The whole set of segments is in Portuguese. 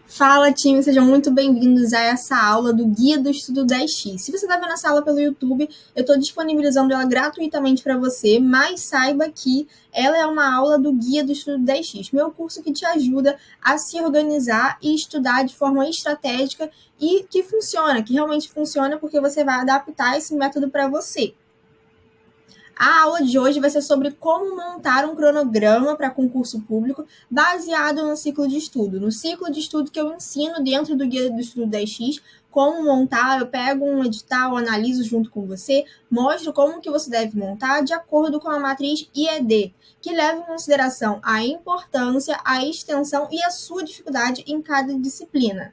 Fala, time! Sejam muito bem-vindos a essa aula do Guia do Estudo 10x. Se você está vendo essa aula pelo YouTube, eu estou disponibilizando ela gratuitamente para você, mas saiba que ela é uma aula do Guia do Estudo 10x, meu curso que te ajuda a se organizar e estudar de forma estratégica e que funciona, que realmente funciona, porque você vai adaptar esse método para você. A aula de hoje vai ser sobre como montar um cronograma para concurso público baseado no ciclo de estudo. No ciclo de estudo que eu ensino dentro do Guia do Estudo 10x, como montar, eu pego um edital, analiso junto com você, mostro como que você deve montar de acordo com a matriz IED, que leva em consideração a importância, a extensão e a sua dificuldade em cada disciplina.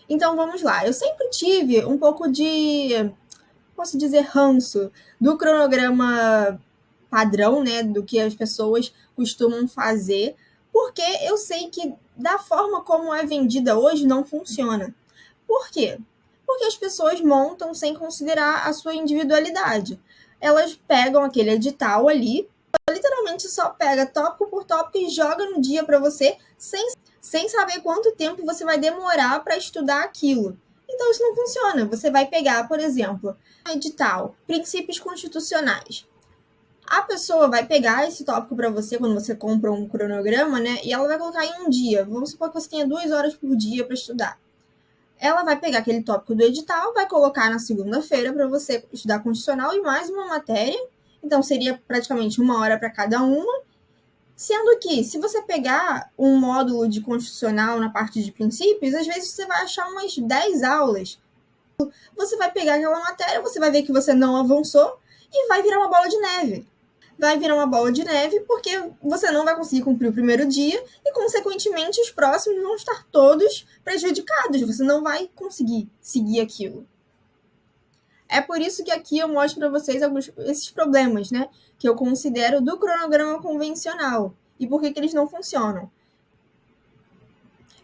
Então vamos lá, eu sempre tive um pouco de posso dizer, ranço do cronograma padrão, né, do que as pessoas costumam fazer, porque eu sei que da forma como é vendida hoje não funciona. Por quê? Porque as pessoas montam sem considerar a sua individualidade. Elas pegam aquele edital ali, literalmente só pega tópico por tópico e joga no dia para você sem saber quanto tempo você vai demorar para estudar aquilo. Então isso não funciona. Você vai pegar, por exemplo, edital, princípios constitucionais. A pessoa vai pegar esse tópico para você quando você compra um cronograma, né? E ela vai colocar em um dia. Vamos supor que você tenha 2 horas por dia para estudar. Ela vai pegar aquele tópico do edital, vai colocar na segunda-feira para você estudar constitucional e mais uma matéria. Então seria praticamente 1 hora para cada uma. Sendo que, se você pegar um módulo de constitucional na parte de princípios, às vezes você vai achar umas 10 aulas. Você vai pegar aquela matéria, você vai ver que você não avançou e vai virar uma bola de neve. Vai virar uma bola de neve porque você não vai conseguir cumprir o primeiro dia e, consequentemente, os próximos vão estar todos prejudicados. Você não vai conseguir seguir aquilo. É por isso que aqui eu mostro para vocês esses problemas, né? Que eu considero do cronograma convencional e por que eles não funcionam.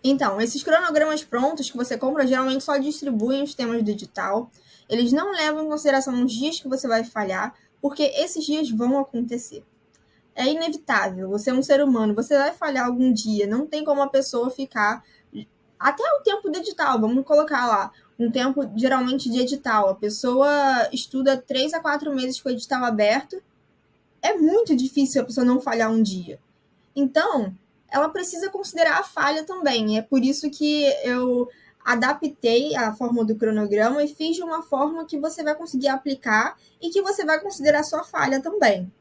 Então, esses cronogramas prontos que você compra geralmente só distribuem os temas do edital. Eles não levam em consideração os dias que você vai falhar, porque esses dias vão acontecer. É inevitável, você é um ser humano, você vai falhar algum dia, não tem como a pessoa ficar até o tempo do edital, vamos colocar lá, um tempo geralmente de edital. A pessoa estuda 3 a 4 meses com o edital aberto, é muito difícil a pessoa não falhar um dia. Então, ela precisa considerar a falha também. É por isso que eu adaptei a forma do cronograma e fiz de uma forma que você vai conseguir aplicar e que você vai considerar a sua falha também.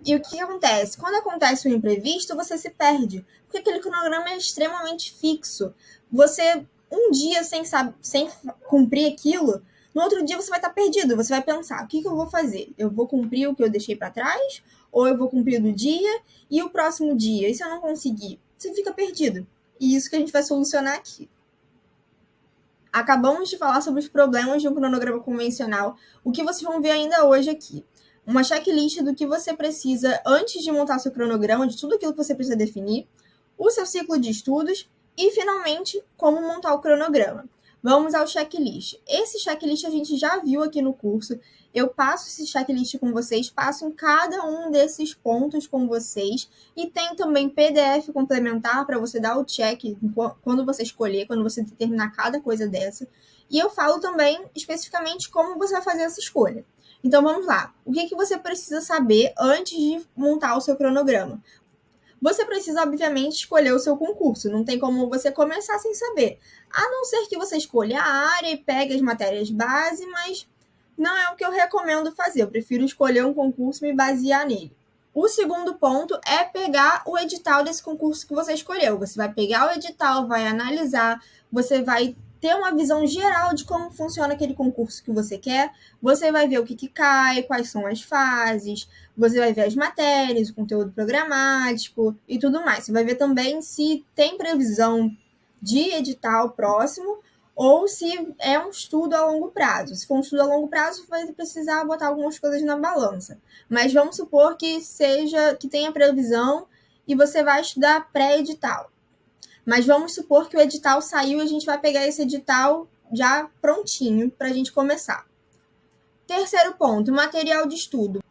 E o que acontece? Quando acontece um imprevisto, você se perde, porque aquele cronograma é extremamente fixo. Você, um dia sem cumprir aquilo, no outro dia você vai estar perdido. Você vai pensar, o que eu vou fazer? Eu vou cumprir o que eu deixei para trás? Ou eu vou cumprir do dia e o próximo dia? E se eu não conseguir? Você fica perdido. E isso que a gente vai solucionar aqui. Acabamos de falar sobre os problemas de um cronograma convencional, o que vocês vão ver ainda hoje aqui. Uma checklist do que você precisa antes de montar seu cronograma, de tudo aquilo que você precisa definir, o seu ciclo de estudos e, finalmente, como montar o cronograma. Vamos ao checklist. Esse checklist a gente já viu aqui no curso. Eu passo esse checklist com vocês, passo em cada um desses pontos com vocês e tem também PDF complementar para você dar o check quando você escolher, quando você determinar cada coisa dessa. E eu falo também especificamente como você vai fazer essa escolha. Então vamos lá. O que você precisa saber antes de montar o seu cronograma? Você precisa, obviamente, escolher o seu concurso. Não tem como você começar sem saber. A não ser que você escolha a área e pegue as matérias base, mas não é o que eu recomendo fazer. Eu prefiro escolher um concurso e me basear nele. O segundo ponto é pegar o edital desse concurso que você escolheu. Você vai pegar o edital, vai analisar, você vai ter uma visão geral de como funciona aquele concurso que você quer. Você vai ver o que cai, quais são as fases, você vai ver as matérias, o conteúdo programático e tudo mais. Você vai ver também se tem previsão de edital próximo ou se é um estudo a longo prazo. Se for um estudo a longo prazo, vai precisar botar algumas coisas na balança. Mas vamos supor que tenha previsão e você vai estudar pré-edital. Mas vamos supor que o edital saiu e a gente vai pegar esse edital já prontinho para a gente começar. Terceiro ponto, material de estudo.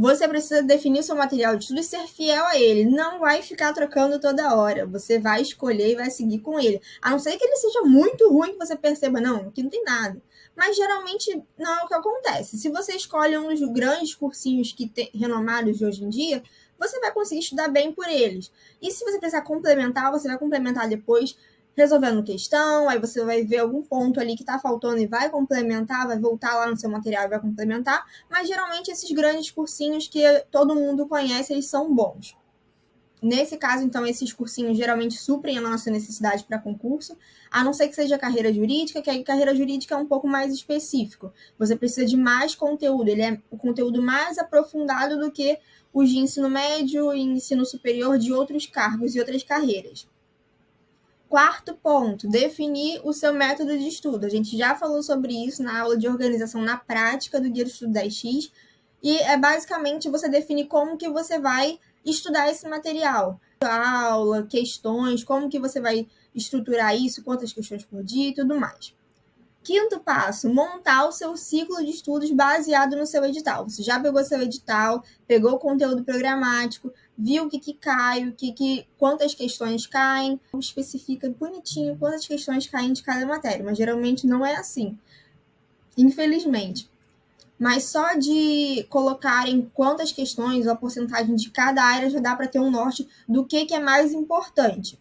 Você precisa definir o seu material de estudo e ser fiel a ele. Não vai ficar trocando toda hora. Você vai escolher e vai seguir com ele. A não ser que ele seja muito ruim, que você perceba, não, aqui não tem nada. Mas geralmente não é o que acontece. Se você escolhe um dos grandes cursinhos renomados de hoje em dia, você vai conseguir estudar bem por eles. E se você precisar complementar, você vai complementar depois resolvendo questão, aí você vai ver algum ponto ali que está faltando e vai complementar, vai voltar lá no seu material e vai complementar, mas geralmente esses grandes cursinhos que todo mundo conhece, eles são bons. Nesse caso, então, esses cursinhos geralmente suprem a nossa necessidade para concurso, a não ser que seja carreira jurídica, que aí carreira jurídica é um pouco mais específico. Você precisa de mais conteúdo, ele é o conteúdo mais aprofundado do que os de ensino médio e ensino superior de outros cargos e outras carreiras. Quarto ponto, definir o seu método de estudo. A gente já falou sobre isso na aula de organização na prática do Guia do Estudo 10x, e é basicamente você definir como que você vai estudar esse material. Aula, questões, como que você vai estruturar isso, quantas questões por dia e tudo mais. Quinto passo, montar o seu ciclo de estudos baseado no seu edital. Você já pegou seu edital, pegou o conteúdo programático, viu o que cai, quantas questões caem, especifica bonitinho quantas questões caem de cada matéria, mas geralmente não é assim, infelizmente. Mas só de colocarem quantas questões ou a porcentagem de cada área já dá para ter um norte do que é mais importante.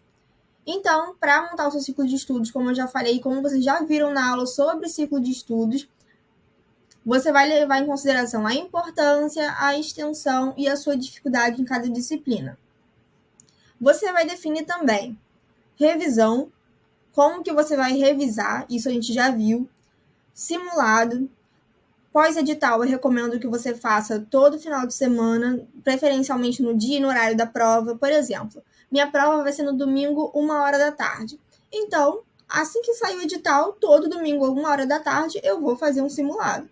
Então, para montar o seu ciclo de estudos, como eu já falei, como vocês já viram na aula sobre ciclo de estudos, você vai levar em consideração a importância, a extensão e a sua dificuldade em cada disciplina. Você vai definir também revisão, como que você vai revisar, isso a gente já viu, simulado. Pós-edital, eu recomendo que você faça todo final de semana, preferencialmente no dia e no horário da prova. Por exemplo, minha prova vai ser no domingo, 1h da tarde. Então, assim que sair o edital, todo domingo, 1h da tarde, eu vou fazer um simulado.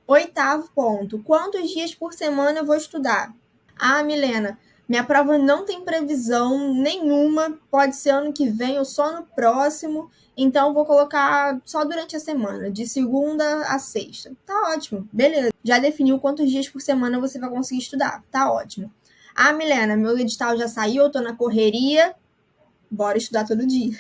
Oitavo ponto, quantos dias por semana eu vou estudar? Ah, Milena, minha prova não tem previsão nenhuma, pode ser ano que vem ou só no próximo, então vou colocar só durante a semana, de segunda a sexta. Tá ótimo, beleza. Já definiu quantos dias por semana você vai conseguir estudar, tá ótimo. Ah, Milena, meu edital já saiu, eu tô na correria, bora estudar todo dia.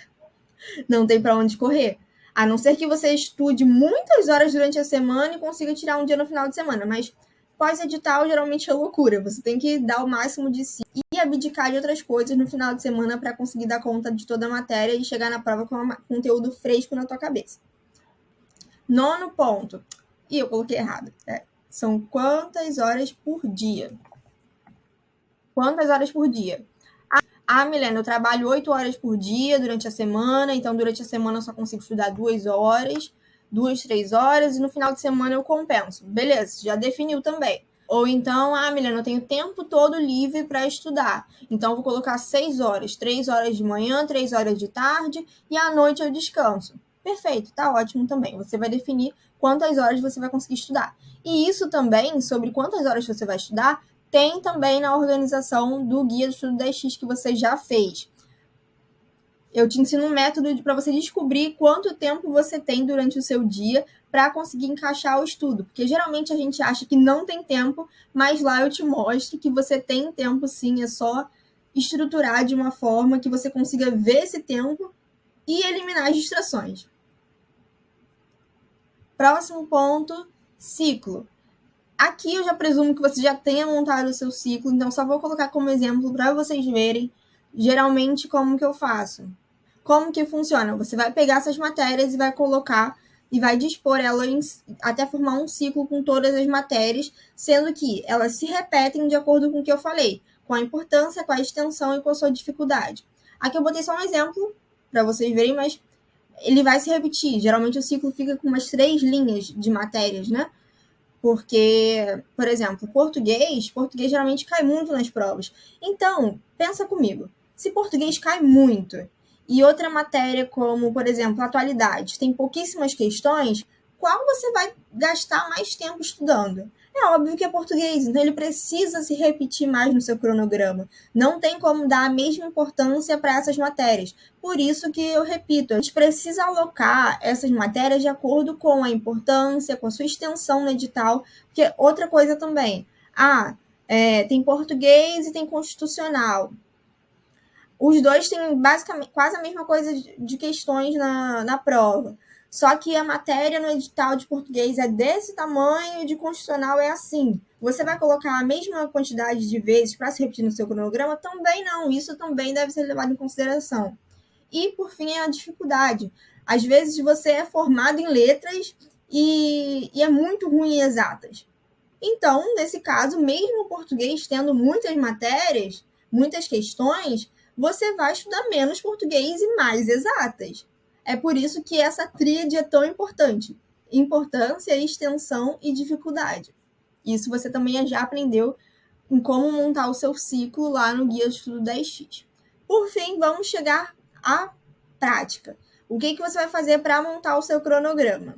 Não tem pra onde correr. A não ser que você estude muitas horas durante a semana e consiga tirar um dia no final de semana, mas pós-edital geralmente é loucura. Você tem que dar o máximo de si e abdicar de outras coisas no final de semana para conseguir dar conta de toda a matéria e chegar na prova com um conteúdo fresco na tua cabeça. Nono ponto. E eu coloquei errado. São quantas horas por dia? Quantas horas por dia? Ah, Milena, eu trabalho 8 horas por dia durante a semana, então durante a semana eu só consigo estudar 2 horas, 2, 3 horas, e no final de semana eu compenso. Beleza, já definiu também. Ou então, ah, Milena, eu tenho o tempo todo livre para estudar. Então, eu vou colocar 6 horas, 3 horas de manhã, 3 horas de tarde, e à noite eu descanso. Perfeito, tá ótimo também. Você vai definir quantas horas você vai conseguir estudar. E isso também, sobre quantas horas você vai estudar, tem também na organização do Guia do Estudo 10x que você já fez. Eu te ensino um método para você descobrir quanto tempo você tem durante o seu dia para conseguir encaixar o estudo. Porque geralmente a gente acha que não tem tempo, mas lá eu te mostro que você tem tempo sim, é só estruturar de uma forma que você consiga ver esse tempo e eliminar as distrações. Próximo ponto, ciclo. Aqui eu já presumo que você já tenha montado o seu ciclo, então só vou colocar como exemplo para vocês verem geralmente como que eu faço. Como que funciona? Você vai pegar essas matérias e vai colocar e vai dispor elas até formar um ciclo com todas as matérias, sendo que elas se repetem de acordo com o que eu falei, com a importância, com a extensão e com a sua dificuldade. Aqui eu botei só um exemplo para vocês verem, mas ele vai se repetir. Geralmente o ciclo fica com umas 3 linhas de matérias, né? Porque, por exemplo, português geralmente cai muito nas provas. Então, pensa comigo, se português cai muito e outra matéria como, por exemplo, atualidade, tem pouquíssimas questões, qual você vai gastar mais tempo estudando? É óbvio que é português, então ele precisa se repetir mais no seu cronograma. Não tem como dar a mesma importância para essas matérias. Por isso que eu repito, a gente precisa alocar essas matérias de acordo com a importância, com a sua extensão no edital. Porque outra coisa também, tem português e tem constitucional. Os dois têm basicamente quase a mesma coisa de questões na prova. Só que a matéria no edital de português é desse tamanho e de constitucional é assim. Você vai colocar a mesma quantidade de vezes para se repetir no seu cronograma? Também não. Isso também deve ser levado em consideração. E, por fim, é a dificuldade. Às vezes você é formado em letras e é muito ruim em exatas. Então, nesse caso, mesmo o português tendo muitas matérias, muitas questões, você vai estudar menos português e mais exatas. É por isso que essa tríade é tão importante. Importância, extensão e dificuldade. Isso você também já aprendeu em como montar o seu ciclo lá no Guia de Estudo 10x. Por fim, vamos chegar à prática. O que você vai fazer para montar o seu cronograma?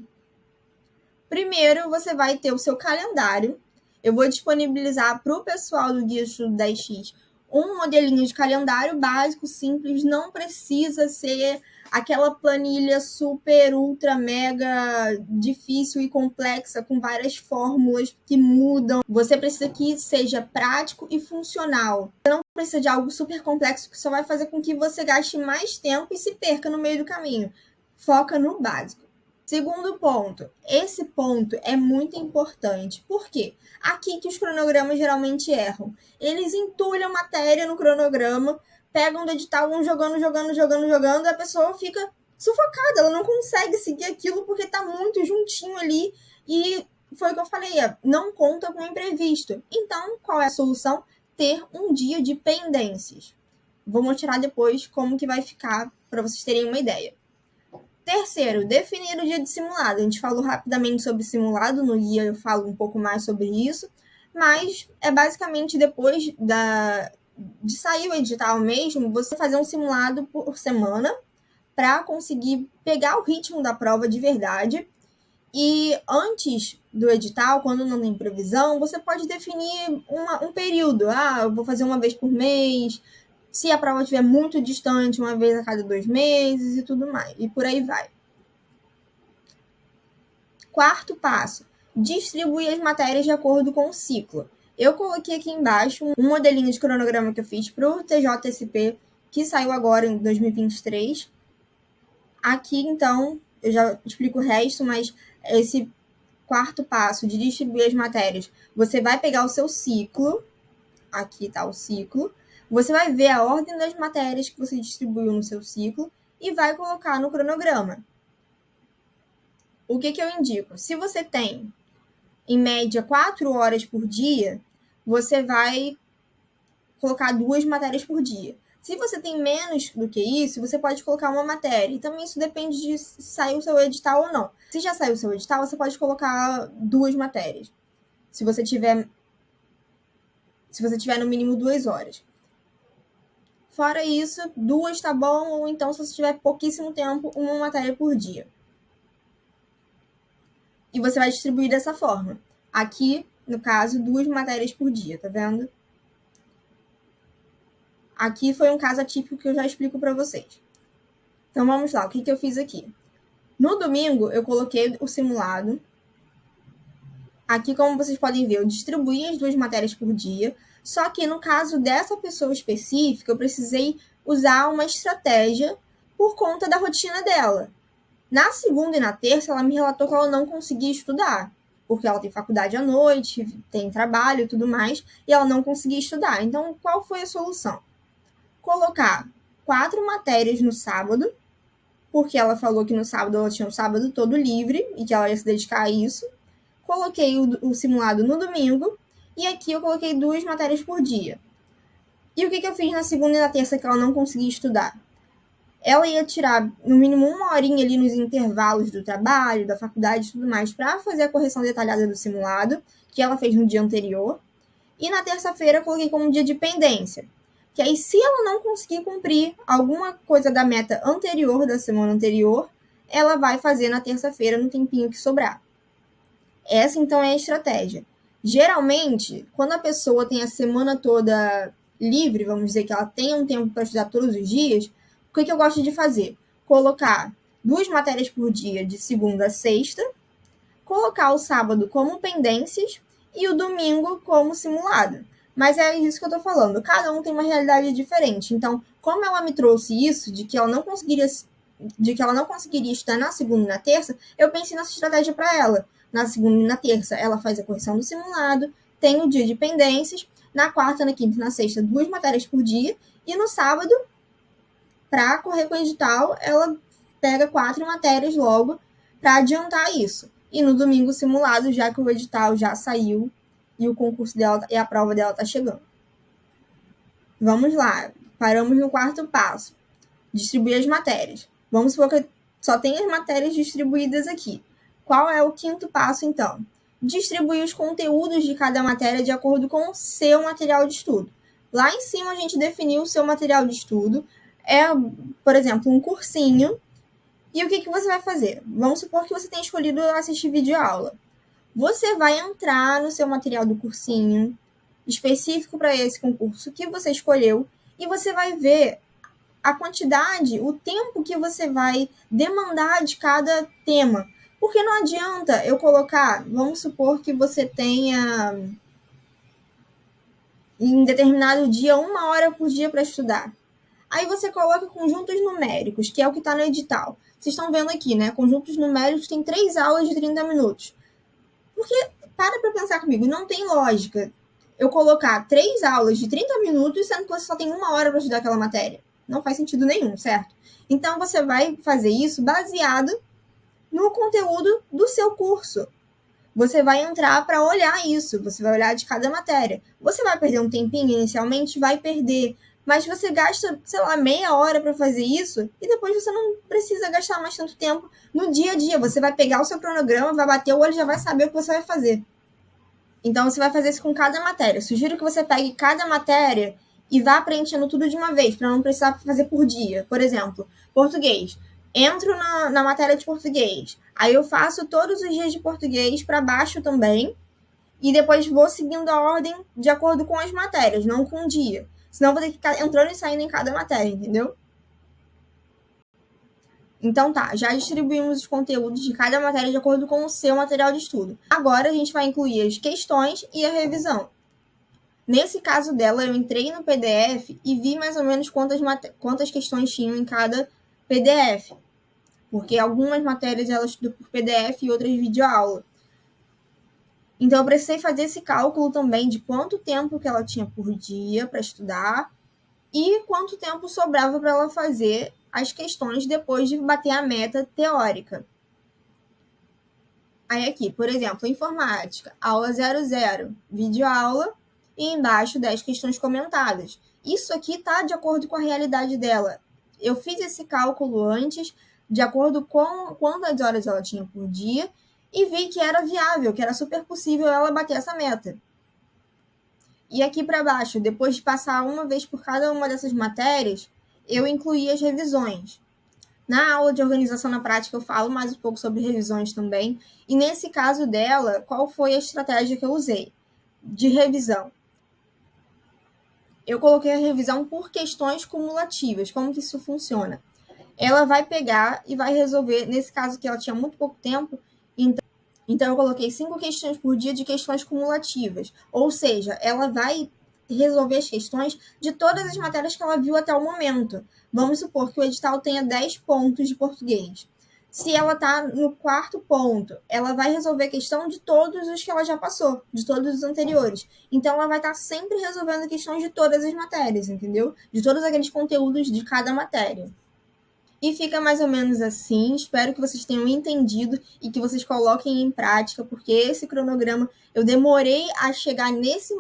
Primeiro, você vai ter o seu calendário. Eu vou disponibilizar para o pessoal do Guia de Estudo 10x um modelinho de calendário básico, simples, não precisa ser aquela planilha super, ultra, mega difícil e complexa, com várias fórmulas que mudam. Você precisa que seja prático e funcional. Você não precisa de algo super complexo que só vai fazer com que você gaste mais tempo e se perca no meio do caminho. Foca no básico. Segundo ponto, esse ponto é muito importante. Por quê? Aqui que os cronogramas geralmente erram. Eles entulham matéria no cronograma, pegam do edital, vão jogando, a pessoa fica sufocada, ela não consegue seguir aquilo porque está muito juntinho ali e foi o que eu falei, não conta com imprevisto. Então, qual é a solução? Ter um dia de pendências. Vou mostrar depois como que vai ficar para vocês terem uma ideia. Terceiro, definir o dia de simulado. A gente falou rapidamente sobre simulado, no guia eu falo um pouco mais sobre isso, mas é basicamente depois de sair o edital mesmo, você fazer um simulado por semana para conseguir pegar o ritmo da prova de verdade. E antes do edital, quando não tem previsão, você pode definir um período. Eu vou fazer uma vez por mês, se a prova estiver muito distante, uma vez a cada 2 meses e tudo mais. E por aí vai. Quarto passo, distribuir as matérias de acordo com o ciclo. Eu coloquei aqui embaixo um modelinho de cronograma que eu fiz para o TJSP, que saiu agora em 2023. Aqui, então, eu já explico o resto, mas esse quarto passo de distribuir as matérias, você vai pegar o seu ciclo, aqui está o ciclo, você vai ver a ordem das matérias que você distribuiu no seu ciclo e vai colocar no cronograma. O que eu indico? Se você tem, em média, 4 horas por dia, você vai colocar 2 matérias por dia. Se você tem menos do que isso, você pode colocar uma matéria. E também isso depende de se saiu o seu edital ou não. Se já saiu o seu edital, você pode colocar 2 matérias. Se você tiver no mínimo 2 horas. Fora isso, 2 tá bom, ou então, se você tiver pouquíssimo tempo, uma matéria por dia. E você vai distribuir dessa forma. Aqui, no caso, 2 matérias por dia, tá vendo? Aqui foi um caso atípico que eu já explico para vocês. Então, vamos lá. O que eu fiz aqui? No domingo, eu coloquei o simulado. Aqui, como vocês podem ver, eu distribuí as 2 matérias por dia. Só que, no caso dessa pessoa específica, eu precisei usar uma estratégia por conta da rotina dela. Na segunda e na terça, ela me relatou que ela não conseguia estudar, porque ela tem faculdade à noite, tem trabalho e tudo mais, e ela não conseguia estudar. Então, qual foi a solução? Colocar 4 matérias no sábado, porque ela falou que no sábado ela tinha o sábado todo livre e que ela ia se dedicar a isso. Coloquei o simulado no domingo, e aqui eu coloquei 2 matérias por dia. E o que eu fiz na segunda e na terça que ela não conseguia estudar? Ela ia tirar no mínimo 1 horinha ali nos intervalos do trabalho, da faculdade e tudo mais, para fazer a correção detalhada do simulado, que ela fez no dia anterior. E na terça-feira eu coloquei como dia de pendência. Que aí, se ela não conseguir cumprir alguma coisa da meta anterior, da semana anterior, ela vai fazer na terça-feira no tempinho que sobrar. Essa, então, é a estratégia. Geralmente, quando a pessoa tem a semana toda livre, vamos dizer que ela tem um tempo para estudar todos os dias, o que eu gosto de fazer? Colocar 2 matérias por dia, de segunda a sexta, colocar o sábado como pendências e o domingo como simulado. Mas é isso que eu tô falando. Cada um tem uma realidade diferente. Então, como ela me trouxe isso, de que ela não conseguiria estar na segunda e na terça, eu pensei nessa estratégia para ela. Na segunda e na terça, ela faz a correção do simulado, tem o dia de pendências, na quarta, na quinta e na sexta, 2 matérias por dia, e no sábado, para correr com o edital, ela pega 4 matérias logo para adiantar isso. E no domingo simulado, já que o edital já saiu e o concurso dela e a prova dela tá chegando. Vamos lá, paramos no quarto passo. Distribuir as matérias. Vamos supor que só tem as matérias distribuídas aqui. Qual é o quinto passo, então? Distribuir os conteúdos de cada matéria de acordo com o seu material de estudo. Lá em cima a gente definiu o seu material de estudo. É, por exemplo, um cursinho. E o que você vai fazer? Vamos supor que você tenha escolhido assistir videoaula. Você vai entrar no seu material do cursinho, específico para esse concurso que você escolheu, e você vai ver a quantidade, o tempo que você vai demandar de cada tema. Porque não adianta eu colocar, vamos supor que você tenha em determinado dia 1 hora por dia para estudar. Aí você coloca conjuntos numéricos, que é o que está no edital. Vocês estão vendo aqui, né? Conjuntos numéricos tem 3 aulas de 30 minutos. Porque, para pensar comigo, não tem lógica eu colocar 3 aulas de 30 minutos, sendo que você só tem 1 hora para estudar aquela matéria. Não faz sentido nenhum, certo? Então, você vai fazer isso baseado no conteúdo do seu curso. Você vai entrar para olhar isso, você vai olhar de cada matéria. Você vai perder um tempinho inicialmente? Vai perder. Mas você gasta, sei lá, meia hora para fazer isso e depois você não precisa gastar mais tanto tempo no dia a dia. Você vai pegar o seu cronograma, vai bater o olho e já vai saber o que você vai fazer. Então, você vai fazer isso com cada matéria. Sugiro que você pegue cada matéria e vá preenchendo tudo de uma vez, para não precisar fazer por dia. Por exemplo, português. Entro na matéria de português. Aí eu faço todos os dias de português para baixo também. E depois vou seguindo a ordem de acordo com as matérias, não com o dia. Senão vou ter que ficar entrando e saindo em cada matéria, entendeu? Então tá, já distribuímos os conteúdos de cada matéria de acordo com o seu material de estudo. Agora a gente vai incluir as questões e a revisão. Nesse caso dela, eu entrei no PDF e vi mais ou menos quantas questões tinham em cada PDF. Porque algumas matérias ela estuda por PDF e outras videoaula. Então eu precisei fazer esse cálculo também de quanto tempo que ela tinha por dia para estudar e quanto tempo sobrava para ela fazer as questões depois de bater a meta teórica. Aí aqui, por exemplo, informática, aula 00, videoaula e embaixo 10 questões comentadas. Isso aqui está de acordo com a realidade dela. Eu fiz esse cálculo antes, de acordo com quantas horas ela tinha por dia, e vi que era viável, que era super possível ela bater essa meta. E aqui para baixo, depois de passar uma vez por cada uma dessas matérias, eu incluí as revisões. Na aula de organização na prática, eu falo mais um pouco sobre revisões também. E nesse caso dela, qual foi a estratégia que eu usei de revisão? Eu coloquei a revisão por questões cumulativas. Como que isso funciona? Ela vai pegar e vai resolver, nesse caso que ela tinha muito pouco tempo, então eu coloquei 5 questões por dia de questões cumulativas. Ou seja, ela vai resolver as questões de todas as matérias que ela viu até o momento. Vamos supor que o edital tenha 10 pontos de português. Se ela está no quarto ponto, ela vai resolver a questão de todos os que ela já passou, de todos os anteriores. Então, ela vai estar sempre resolvendo questões de todas as matérias, entendeu? De todos aqueles conteúdos de cada matéria. E fica mais ou menos assim. Espero que vocês tenham entendido e que vocês coloquem em prática, porque esse cronograma eu demorei a chegar nesse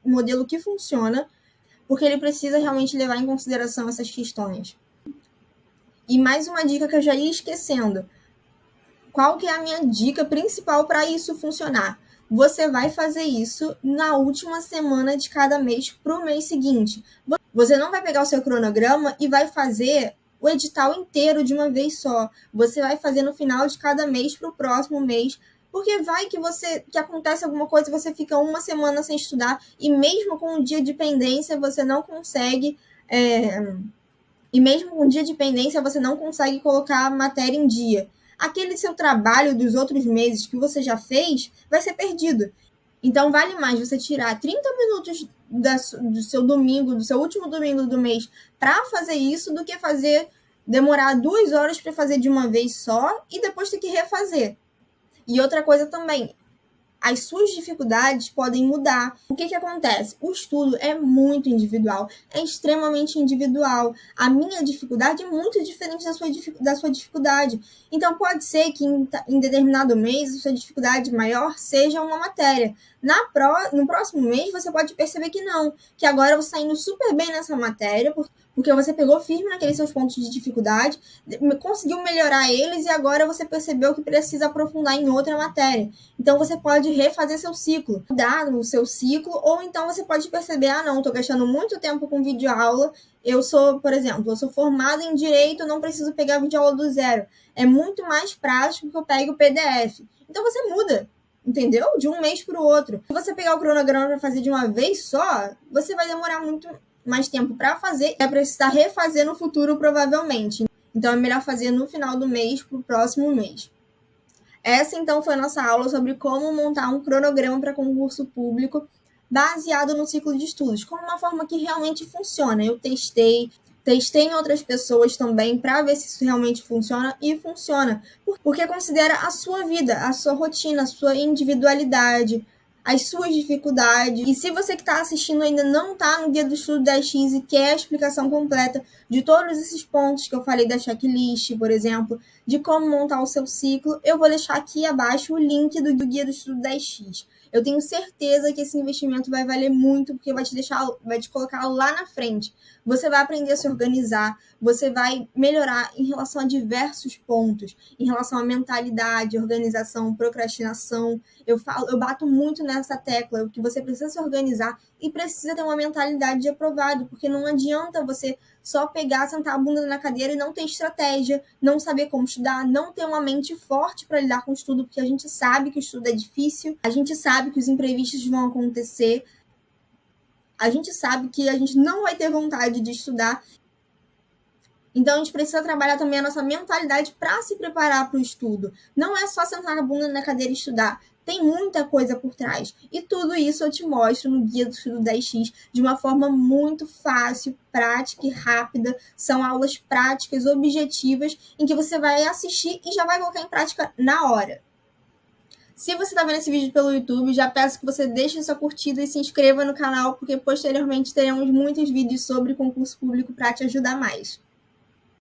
modelo que funciona, porque ele precisa realmente levar em consideração essas questões. E mais uma dica que eu já ia esquecendo. Qual que é a minha dica principal para isso funcionar? Você vai fazer isso na última semana de cada mês para o mês seguinte. Você não vai pegar o seu cronograma e vai fazer o edital inteiro de uma vez só. Você vai fazer no final de cada mês para o próximo mês, Porque vai que acontece alguma coisa, você fica uma semana sem estudar, e mesmo com um dia de pendência, você não consegue. E mesmo com dia de pendência, você não consegue colocar a matéria em dia. Aquele seu trabalho dos outros meses que você já fez vai ser perdido. Então, vale mais você tirar 30 minutos do seu domingo, do seu último domingo do mês, para fazer isso, do que demorar 2 horas para fazer de uma vez só e depois ter que refazer. E outra coisa também, as suas dificuldades podem mudar. O que acontece? O estudo é muito individual, é extremamente individual. A minha dificuldade é muito diferente da sua dificuldade. Então, pode ser que em determinado mês a sua dificuldade maior seja uma matéria. No próximo mês, você pode perceber que não, que agora você está indo super bem nessa matéria, porque você pegou firme naqueles seus pontos de dificuldade, conseguiu melhorar eles e agora você percebeu que precisa aprofundar em outra matéria. Então, você pode refazer seu ciclo, mudar no seu ciclo, ou então você pode perceber, não, estou gastando muito tempo com videoaula, por exemplo, eu sou formada em Direito, não preciso pegar videoaula do zero. É muito mais prático que eu pegue o PDF. Então, você muda, entendeu? De um mês para o outro. Se você pegar o cronograma para fazer de uma vez só, você vai demorar muito mais tempo para fazer, vai precisar refazer no futuro, provavelmente. Então, é melhor fazer no final do mês para o próximo mês. Essa, então, foi a nossa aula sobre como montar um cronograma para concurso público baseado no ciclo de estudos, como uma forma que realmente funciona. Eu testei em outras pessoas também para ver se isso realmente funciona, e funciona, porque considera a sua vida, a sua rotina, a sua individualidade, as suas dificuldades. E se você que está assistindo ainda não está no Guia do Estudo 10x e quer a explicação completa de todos esses pontos que eu falei da checklist, por exemplo, de como montar o seu ciclo, eu vou deixar aqui abaixo o link do Guia do Estudo 10x. Eu tenho certeza que esse investimento vai valer muito, porque vai te colocar lá na frente. Você vai aprender a se organizar, você vai melhorar em relação a diversos pontos, em relação à mentalidade, organização, procrastinação. Eu bato muito nessa tecla, que você precisa se organizar e precisa ter uma mentalidade de aprovado, porque não adianta você só pegar, sentar a bunda na cadeira e não ter estratégia, não saber como estudar, não ter uma mente forte para lidar com o estudo, porque a gente sabe que o estudo é difícil, a gente sabe que os imprevistos vão acontecer, a gente sabe que a gente não vai ter vontade de estudar. Então, a gente precisa trabalhar também a nossa mentalidade para se preparar para o estudo. Não é só sentar a bunda na cadeira e estudar. Tem muita coisa por trás. E tudo isso eu te mostro no Guia do Estudo 10x de uma forma muito fácil, prática e rápida. São aulas práticas, objetivas, em que você vai assistir e já vai colocar em prática na hora. Se você está vendo esse vídeo pelo YouTube, já peço que você deixe sua curtida e se inscreva no canal, porque posteriormente teremos muitos vídeos sobre concurso público para te ajudar mais.